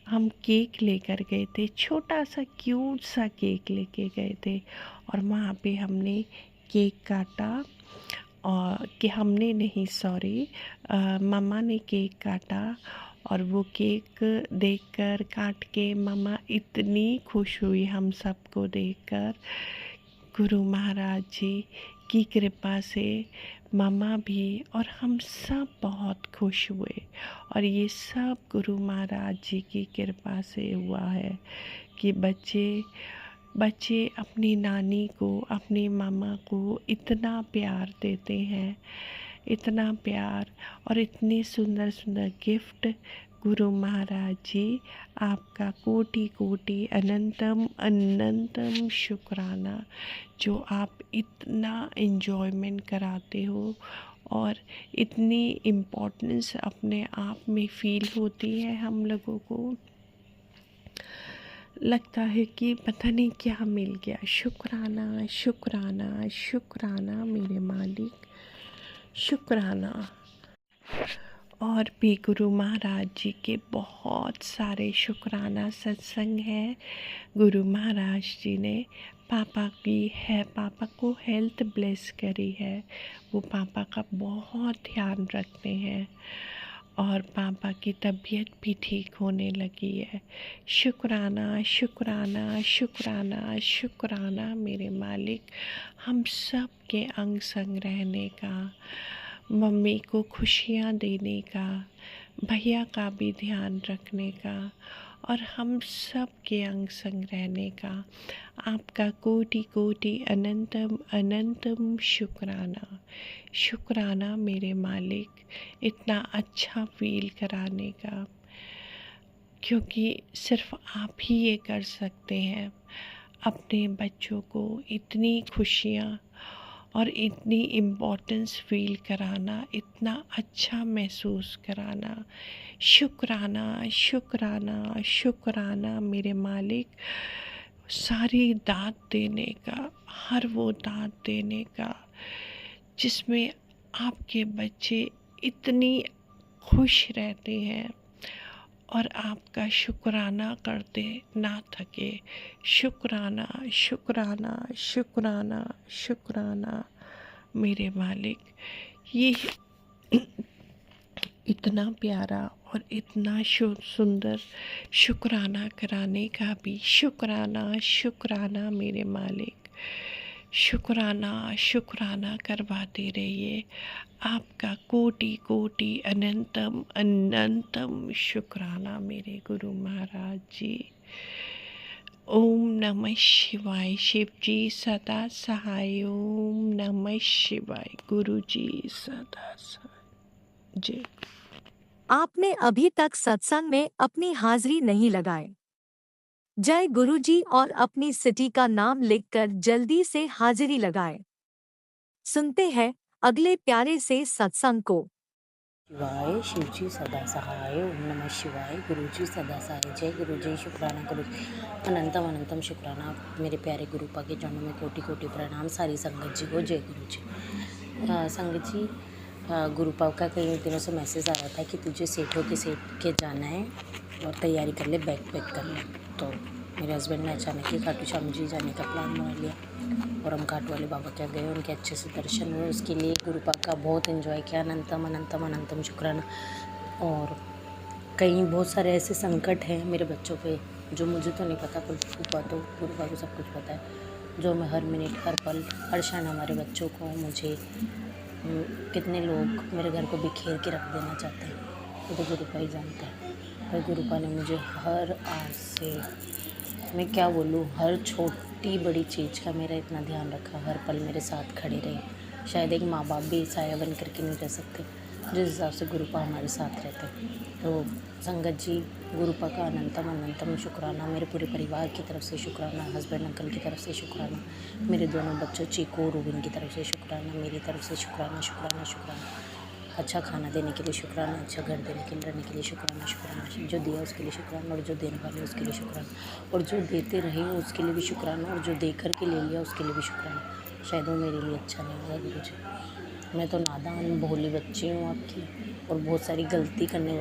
हम केक लेकर गए थे, छोटा सा क्यूट सा केक लेके गए थे और वहाँ पे हमने केक काटा। और कि हमने नहीं, सॉरी, मम्मा ने केक काटा और वो केक देखकर, काट के मम्मा इतनी खुश हुई हम सबको देखकर। गुरु महाराज जी की कृपा से मम्मा भी और हम सब बहुत खुश हुए और ये सब गुरु महाराज जी की कृपा से हुआ है कि बच्चे अपनी नानी को, अपनी मामा को इतना प्यार देते हैं, इतना प्यार और इतने सुंदर सुंदर गिफ्ट। गुरु महाराज जी, आपका कोटि कोटि अनंतम अनंतम शुक्राना, जो आप इतना एंजॉयमेंट कराते हो और इतनी इम्पोर्टेंस अपने आप में फील होती है। हम लोगों को लगता है कि पता नहीं क्या मिल गया। शुक्राना शुक्राना शुक्राना मेरे मालिक, शुक्राना। और भी गुरु महाराज जी के बहुत सारे शुक्राना सत्संग हैं। गुरु महाराज जी ने पापा को हेल्थ ब्लेस करी है, वो पापा का बहुत ध्यान रखते हैं और पापा की तबीयत भी ठीक होने लगी है। शुक्राना शुक्राना शुक्राना शुक्राना मेरे मालिक, हम सब के अंग संग रहने का, मम्मी को खुशियाँ देने का, भैया का भी ध्यान रखने का और हम सब के अंग संग रहने का आपका कोटि कोटि अनंतम अनंतम शुक्राना। शुक्राना मेरे मालिक, इतना अच्छा फील कराने का, क्योंकि सिर्फ आप ही ये कर सकते हैं, अपने बच्चों को इतनी खुशियाँ और इतनी इम्पोर्टेंस फील कराना, इतना अच्छा महसूस कराना। शुक्राना शुक्राना शुक्राना मेरे मालिक, सारी दात देने का, हर वो दात देने का जिसमें आपके बच्चे इतनी खुश रहते हैं और आपका शुक्राना करते ना थके। शुक्राना शुक्राना शुक्राना शुक्राना मेरे मालिक, ये इतना प्यारा और इतना सुंदर शुक्राना कराने का भी शुक्राना शुक्राना मेरे मालिक। शुक्राना शुक्राना करवाते रहिए, आपका कोटि कोटि अनंतम अनंतम शुक्राना मेरे गुरु महाराज जी। ओम नमः शिवाय। शिव जी सदा सहाय। ओम नमः शिवाय। गुरु जी सदा सहाय। जय। आपने अभी तक सत्संग में अपनी हाजिरी नहीं लगाए। जय गुरुजी और अपनी सिटी का नाम लिखकर जल्दी से हाजिरी लगाएं। सुनते हैं अगले प्यारे से सत्संग को। शिवाय। शिव जी सदा सहाय। ओम नमः शिवाय। गुरु जी सदा सहाय। जय गुरु जी। शुक्राना गुरु जी, अनंतम अनंतम शुक्राना मेरे प्यारे गुरुपा के चरणों में कोटि कोटि प्रणाम। सारी संगत जी को जय गुरु जी। संगत जी, गुरुपा का कई दिनों से मैसेज आ रहा था कि तुझे सेठों के सेठ के जाना है और तैयारी कर ले, बैग पैक कर ले। तो मेरे हस्बैंड ने अचानक ही खाटू श्याम जी जाने का प्लान बना लिया और हम घाट वाले बाबा के गए, उनके अच्छे से दर्शन हुए। उसके लिए गुरुपा का बहुत एंजॉय किया। अनंतम अनंतम अनंतम शुक्राना। और कई बहुत सारे ऐसे संकट हैं मेरे बच्चों पे, जो मुझे तो नहीं पता, पर गुरुपा को सब कुछ पता है। जो मैं हर मिनट, हर पल, हर क्षण हमारे बच्चों को, मुझे कितने लोग मेरे घर को बिखेर के रख देना चाहते हैं, वो तो गुरुपा ही जानता है। और गुरुपा ने मुझे हर आज से, मैं क्या बोलूँ, हर छोटी बड़ी चीज़ का मेरा इतना ध्यान रखा, हर पल मेरे साथ खड़े रहे। शायद एक माँ बाप भी साया बन करके नहीं रह सकते, जिस हिसाब से गुरुपा हमारे साथ रहते हैं। तो संगत जी, गुरुपा का अनंतम शुक्राना, मेरे पूरे परिवार की तरफ से शुक्राना, हस्बैंड अंकल की तरफ से शुक्राना, मेरे दोनों बच्चों चीकू रूबिन की तरफ से शुक्राना, मेरी तरफ से शुक्राना शुक्राना शुक्राना। अच्छा खाना देने के लिए शुक्राना, अच्छा घर देने के लिए, रहने के लिए शुक्राना शुक्राना, जो दिया उसके लिए शुक्राना, और जो देने वाले उसके लिए शुक्राना, और जो देते रहे उसके लिए भी शुक्राना, और जो दे कर के ले लिया उसके लिए भी शुक्राना। शायद वो मेरे लिए अच्छा नहीं होगा गुरुजी। मैं तो नादान भोली बच्ची हूँ आपकी, और बहुत सारी गलती करने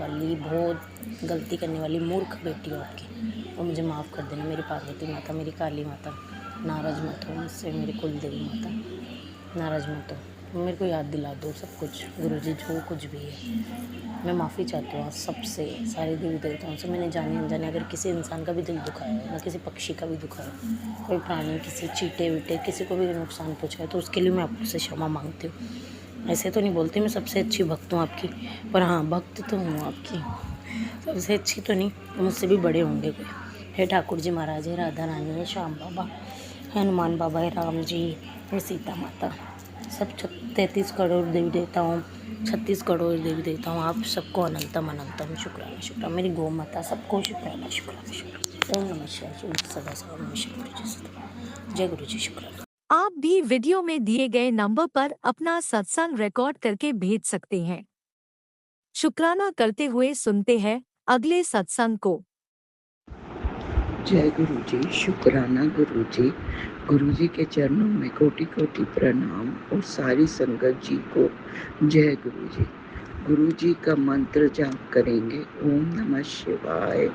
वाली मूर्ख बेटी हूँ आपकी, और मुझे माफ़ कर देना मेरी पार्वती माता, मेरी काली माता। नाराज़ मत हो मुझसे मेरी कुल देवी माता, नाराज़ मत हो। मेरे को याद दिला दो सब कुछ गुरुजी, जो कुछ भी है। मैं माफ़ी चाहती हूँ सबसे, सारे देवी देवताओं से। मैंने जाने अनजाने अगर किसी इंसान का भी दिल दुखाया है, ना किसी पक्षी का भी दुखाया है, कोई प्राणी, किसी चीटे वीटे, किसी को भी नुकसान पहुँचाया, तो उसके लिए मैं आपसे क्षमा मांगती हूँ। ऐसे तो नहीं बोलती मैं सबसे अच्छी भक्त हूँ आपकी, पर हाँ भक्त तो हूँ आपकी, सबसे अच्छी तो नहीं, मुझसे भी बड़े होंगे कोई। हे ठाकुर जी महाराज, है राधा रानी, है श्याम बाबा, है हनुमान बाबा, है राम जी, है सीता माता, सब 33 करोड़ देवी देवताओं, 36 करोड़ देवी देवताओं, आप सबको अनंतम शुक्राना। मेरी गौ माता, सबको शुक्राना शुक्राना। ओम नमः शिवाय, सदा सदा नमः गुरु जी सदा। जय गुरु जी, शुक्राना। आप भी वीडियो में दिए गए नंबर पर अपना सत्संग रिकॉर्ड करके भेज सकते हैं। शुक्राना करते हुए सुनते हैं अगले सत्संग को। जय गुरु जी, शुक्राना गुरु जी। गुरु जी के चरणों में कोटि कोटि प्रणाम, और सारी संगत जी को जय गुरु जी। गुरु जी का मंत्र जाप करेंगे। ओम नमः शिवाय,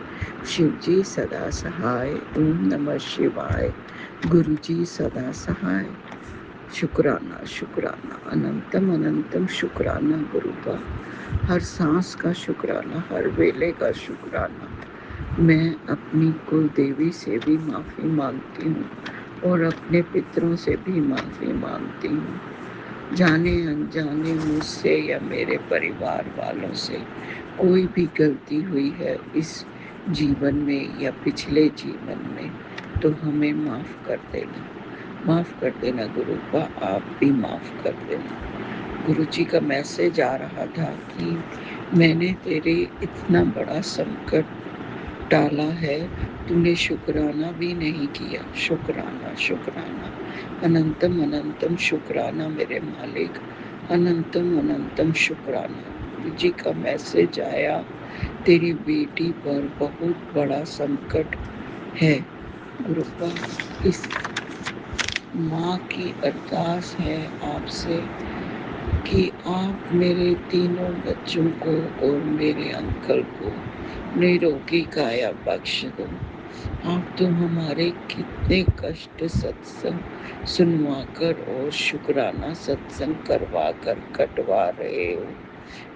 शिव जी सदा सहाय। ओम नमः शिवाय, गुरु जी सदा सहाय। शुक्राना शुक्राना, अनंतम शुक्राना गुरु का, हर सांस का शुक्राना, हर वेले का शुक्राना। मैं अपनी कुल देवी से भी माफ़ी मांगती हूँ, और अपने पितरों से भी माफ़ी मांगती हूँ। जाने अनजाने मुझसे या मेरे परिवार वालों से कोई भी गलती हुई है इस जीवन में या पिछले जीवन में, तो हमें माफ़ कर देना गुरुपा, आप भी माफ़ कर देना। गुरु जी का मैसेज आ रहा था कि मैंने तेरे इतना बड़ा संकट टाला है, तूने शुक्राना भी नहीं किया। शुक्राना शुक्राना, अनंतम शुक्राना मेरे मालिक, अनंतम शुक्राना। गुरु जी का मैसेज आया, तेरी बेटी पर बहुत बड़ा संकट है। गुरुपा, इस माँ की अरदास है आपसे कि आप मेरे तीनों बच्चों को और मेरे अंकल को निरोगी काया बख्श दो। आप तो हमारे कितने कष्ट सत्संग सुनवा कर और शुक्राना सत्संग करवा कर कटवा रहे हो,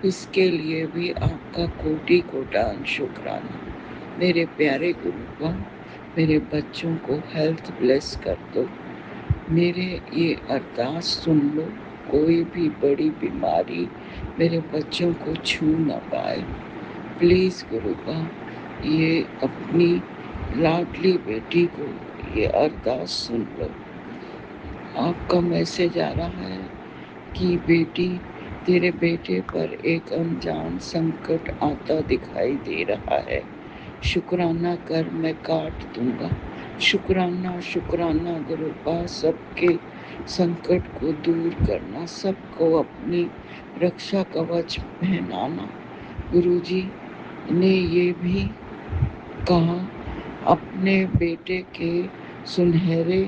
इसके लिए भी आपका कोटि कोटान शुक्राना। मेरे प्यारे गुरुपा, मेरे बच्चों को हेल्थ ब्लेस कर दो, मेरे ये अरदास सुन लो, कोई भी बड़ी बीमारी मेरे बच्चों को छू ना पाए। प्लीज़ गुरुपा, ये अपनी लाडली बेटी को ये अरदास सुन लो। आपका मैसेज आ रहा है कि बेटी, तेरे बेटे पर एक अनजान संकट आता दिखाई दे रहा है। शुक्राना कर, मैं काट दूंगा। शुक्राना शुक्राना गुरुपा, सबके संकट को दूर करना, सबको अपनी रक्षा कवच पहनाना। गुरुजी ने ये भी कहा, अपने बेटे के सुनहरे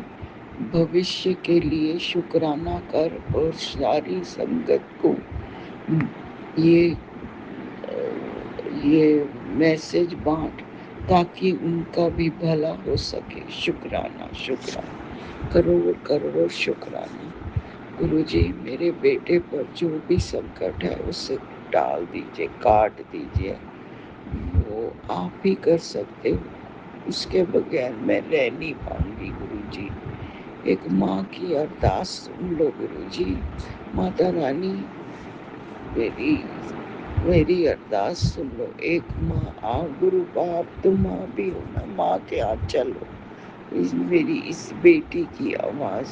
भविष्य के लिए शुक्राना कर, और सारी संगत को ये मैसेज बांट, ताकि उनका भी भला हो सके। शुक्राना शुक्राना, करोड़ करोड़ शुक्राना। गुरुजी, मेरे बेटे पर जो भी संकट है उसे टाल दीजिए, काट दीजिए। वो आप ही कर सकते हो। उसके बगैर मैं रह नहीं पाऊंगी गुरुजी। एक माँ की अरदास सुन लो गुरुजी। माता रानी मेरी अरदास सुन लो। एक माँ आओ गुरु बाप, तुम माँ भी हो ना, माँ के हाथ चलो। मेरी इस बेटी की आवाज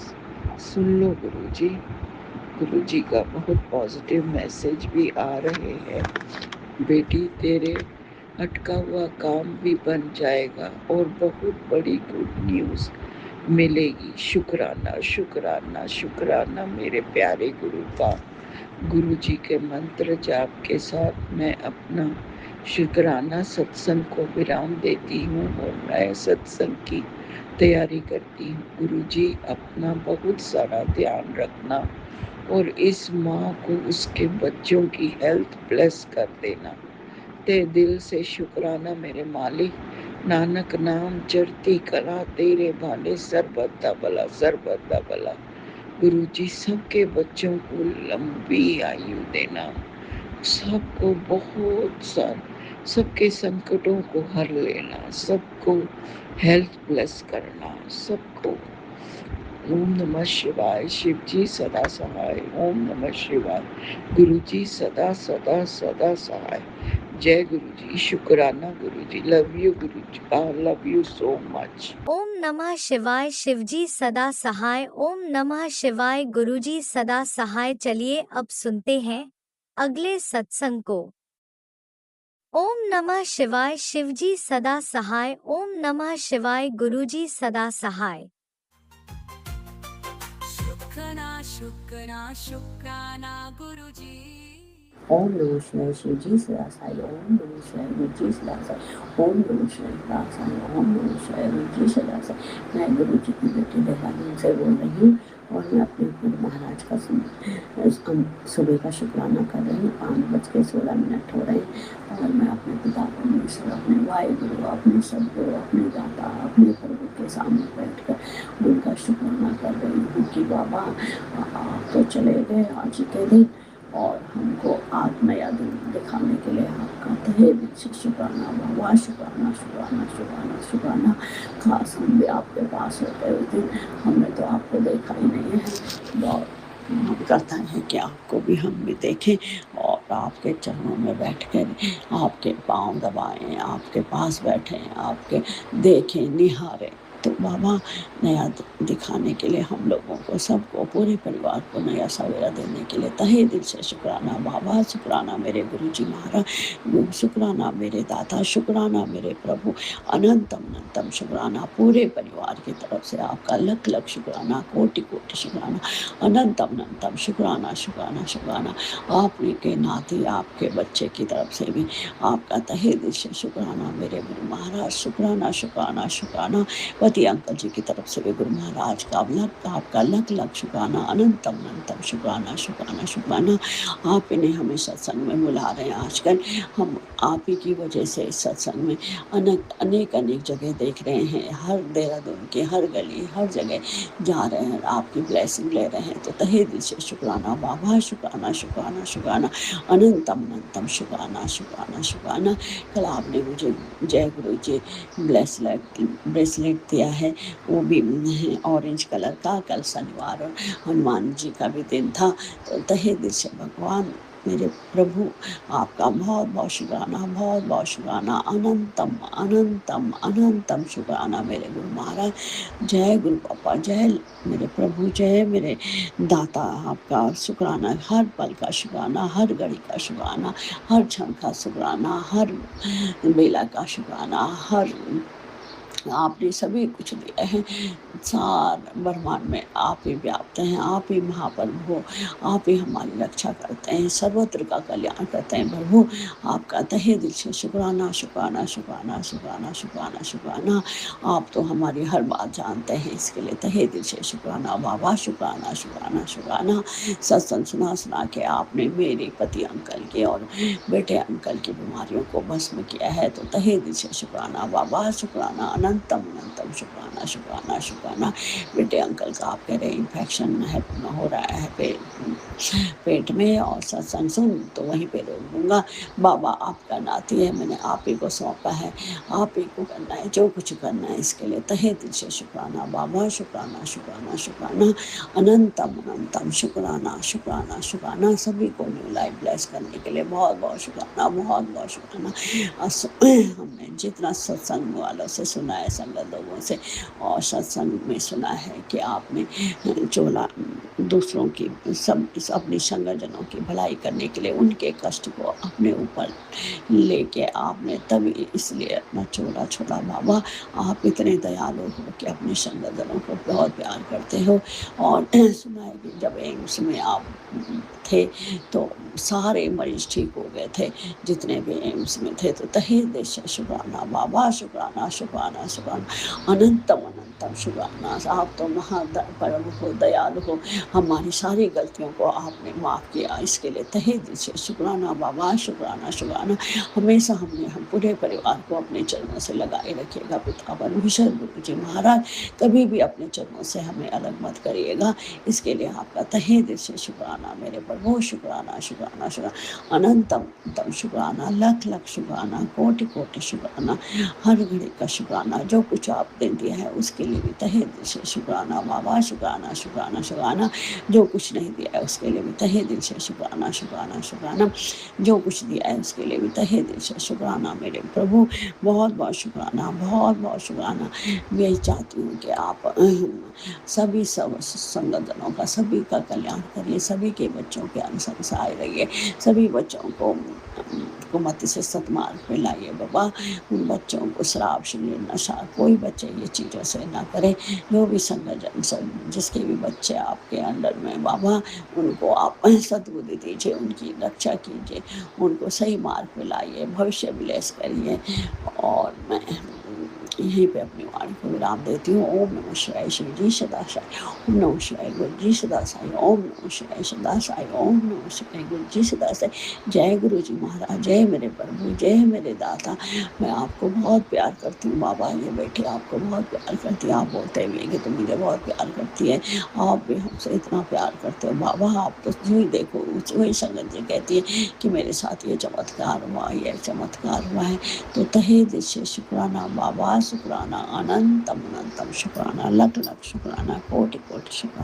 सुन लो गुरुजी। गुरुजी का बहुत पॉजिटिव मैसेज भी आ रहे हैं। बेटी तेरे अटका हुआ काम भी बन जाएगा और बहुत बड़ी गुड न्यूज मिलेगी। शुक्राना शुक्राना शुक्राना मेरे प्यारे गुरु का। गुरु जी के मंत्र जाप के साथ मैं अपना शुक्राना सत्संग को विराम देती हूँ और नए सत्संग की तैयारी करती हूँ। गुरु जी अपना बहुत सारा ध्यान रखना और इस माँ को उसके बच्चों की हेल्थ ब्लेस कर देना। ते दिल से शुक्राना मेरे मालिक। नानक नाम चढ़ती कला तेरे भाले सरबत दा भला सरबत दा भला। गुरु जी सबके बच्चों को लंबी आयु देना, सबको बहुत सबके संकटों को हर लेना, सबको हेल्थ ब्लेस करना, सबको। ओम नमः शिवाय। शिव जी सदा सहाय। ओम नमः शिवाय। गुरु जी सदा सदा सदा सहाय। जय गुरु जी। शुक्राना गुरु जी। Love you Guru ji. I love you so much. ओम नमः शिवाय। शिवजी सदा सहाय। ओम नमः शिवाय। गुरुजी सदा सहाय। चलिए अब सुनते हैं अगले सत्संग को। ओम नमः शिवाय। शिवजी सदा सहाय। ओम नमः शिवाय। गुरुजी सदा सहाय। शुक्राना गुरुजी। ओम नमः शिवाय। शिवजी सदा साई। ओम नमः शिवाय। गुरुजी सदा साई। ओम नमः शिवाय सदा साई। ओम नमः शिवाय। गुरुजी सदा साई। मैं गुरु जी की बेटी देहरादून से बोल रही हूँ और मैं अपने गुरु महाराज का सुबह का शुक्राना कर रही हूँ। 5:16 हो रहे हैं और मैं अपने पिता परमेश्वर, अपने वाहिगुरु, अपने सदगुरु, अपने दाता, अपने प्रभु के सामने बैठकर उनका शुक्राना कर रही हूँ कि बाबा आप तो चले गए आज के दिन और हमको आज नया दिन दिखाने के लिए आपका तहे दिल से शुक्राना बाबा। शुक्राना शुक्राना शुक्राना शुक्राना। खास हम भी आपके पास होते हुए दिन हमने तो आपको देखा ही नहीं है। बहुत मन करता है कि आपको भी हम भी देखें और आपके चरणों में बैठकर आपके पाँव दबाएं, आपके पास बैठें, आपके देखें, निहारें। तो बाबा नया दिखाने के लिए हम लोगों को, सबको, पूरे परिवार को नया सवेरा देने के लिए तहे दिल से शुक्राना बाबा। शुक्राना मेरे गुरुजी महाराज, शुक्राना मेरे दाता, शुक्राना मेरे प्रभु। अनंतम अनंतम शुक्राना पूरे परिवार की तरफ से आपका लख लख शुक्राना, कोटि कोटि शुक्राना, अनंतम अनंतम शुक्राना शुक्राना शुक्राना। आपने के नाती आपके बच्चे की तरफ से भी आपका तहे दिल से शुक्राना मेरे गुरु महाराज। शुक्राना शुक्राना शुक्राना। पति अंकल जी की तरफ से भी गुरु महाराज का आपका लख लख शुक्राना, अनंतम अनंतम शुक्राना शुक्राना शुक्राना। आप इन्हें हमें सत्संग में बुला रहे हैं आजकल। हम आप ही की वजह से इस सत्संग में अनेक जगह देख रहे हैं। हर देहरादून की हर गली, हर जगह जा रहे हैं, आपकी ब्लेसिंग ले रहे हैं। तो तहे दिल से शुक्राना बाबा। शुक्राना शुक्राना शुक्राना, अनंतम अनंतम शुक्राना शुक्राना शुक्राना। कल आपने मुझे जय गुरु जी ब्रेसलेट दिया है, वो भी ऑरेंज कलर का। कल शनिवार और हनुमान जी का भी दिन था। तो तहे दिल से भगवान मेरे प्रभु आपका बहुत बहुत शुक्राना, बहुत बहुत शुक्राना। अनंतम अनंतम अनंतम शुक्राना मेरे गुरु महाराज। जय गुरु पापा, जय मेरे प्रभु, जय मेरे दाता। आपका शुक्राना, हर पल का शुक्राना, हर घड़ी का शुक्राना, हर क्षण का शुक्राना, हर बेला का शुक्राना। हर आपने सभी कुछ दिया है। सार ब्रह्मांड में आप ही व्याप्त हैं, आप ही महाप्रभु, आप ही हमारी रक्षा करते हैं, सर्वत्र का कल्याण करते हैं प्रभु। आपका तहे दिल से शुक्राना शुक्राना शुक्राना शुक्राना शुक्राना शुक्राना। आप तो हमारी हर बात जानते हैं, इसके लिए तहे दिल से शुक्राना बाबा। शुक्राना शुक्राना शुक्राना। सत्संग सुना के आपने मेरे पति अंकल के और बेटे अंकल की बीमारियों को भस्म किया है। तो तहे दिल से शुक्राना बाबा। शुक्राना, अनंतम अनंतम शुक्राना शुक्राना शुक्राना। शुक्राना। बेटे अंकल का आप कह रहे इन्फेक्शन है हो रहा है पेट में और सत्संग सुन तो वहीं पे रोक दूंगा। बाबा आपका नाती है, मैंने आप ही को सौंपा है, आप ही को करना है, जो कुछ करना है इसके लिए तहे दिल से शुक्राना बाबा, शुक्राना शुक्राना शुक्राना, अनंतम अनंतम शुक्राना शुक्राना शुक्राना। सभी को न्यू लाइफ ब्लेस करने के लिए बहुत बहुत शुक्राना, बहुत बहुत शुक्राना। हमने जितना सत्संग वालों से सुना है, संगत लोगों से और सत्संग में सुना है कि आपने चोला दूसरों की सब अपनी संगतजनों की भलाई करने के लिए उनके कष्ट को अपने ऊपर लेके आपने तभी इसलिए अपना चोला छोड़ा। बाबा आप इतने दयालु हो कि अपने संगतजनों को बहुत प्यार करते हो। और सुना है कि जब एम्स में आप थे तो सारे मरीज ठीक हो गए थे जितने भी एम्स में थे। तो तहे दिल से शुक्राना बाबा, शुक्राना शुक्राना शुक्राना, अनंतम अनंतम शुक्राना। आप तो परम हो, दयालु हो, हमारी सारी गलतियों को आपने माफ़ किया, इसके लिए तहे दिल से शुक्राना बाबा, शुक्राना शुक्राना। हमेशा हम पूरे परिवार को अपने चरणों से लगाए रखिएगा। पिता परमेश्वर गुरु जी महाराज कभी भी अपने चरणों से हमें अलग मत करिएगा, इसके लिए आपका तहे दिल से शुक्राना मेरे प्रभु, शुक्राना शुक्राना शुक्राना, अनंतम अनंतम शुक्राना, लख लख शुक्राना, कोटि कोटि शुक्राना, हर घड़ी का शुक्राना। जो कुछ आपने दिया है उसके लिए भी तहे दिल से शुक्राना बाबा, शुक्राना शुक्राना शुक्राना। जो कुछ नहीं दिया है उसके लिए भी तहे दिल से शुक्राना शुक्राना शुक्राना। जो कुछ दिया है उसके लिए भी तहे दिल से शुक्राना मेरे प्रभु, बहुत बहुत शुक्राना, बहुत बहुत शुक्राना। मैं यही चाहती हूँ कि आप सभी सब संगतजनों का सभी का कल्याण करिए, सभी के बच्चों के अनुसंसार रहिए, सभी बच्चों को कुमति से सतमार्ग पे लाइए बाबा। उन बच्चों को शराब शरीर नशा कोई बच्चे ये चीज़ों से ना करें। जो भी संगठन सब जिसके भी बच्चे आपके अंडर में बाबा, उनको आप सद्बुद्धि दीजिए, उनकी रक्षा कीजिए, उनको सही मार्ग पे लाइए, भविष्य विलेस करिए। और मैं यहीं पे अपनी वाणी को विराम देती हूँ। ओम नमः शिवाय शिव जी सदा साई, ओम नमः शिवाय गुरु जी सदा साई, ओम नमः शिवाय सदा साई, ओम नमः शिवाय गुरु जी सदा साई। जय गुरु जी महाराज, जय मेरे प्रभु, जय मेरे दाता। मैं आपको बहुत प्यार करती हूँ बाबा। ये बेटी आपको बहुत प्यार करती है। आप बोलते हुए कि तुम मुझे बहुत प्यार करती है, आप भी हमसे इतना प्यार करते हो बाबा। आप तो जो ही देखो वही संगत जी कहती है कि मेरे साथ ये चमत्कार हुआ, ये चमत्कार हुआ है। तो तहे दिल से शुक्राना बाबा, शुक्राना, अनंतम अनंतम शुक्राना, लख लख शुक्राना, कोटि कोटि शुक्राना।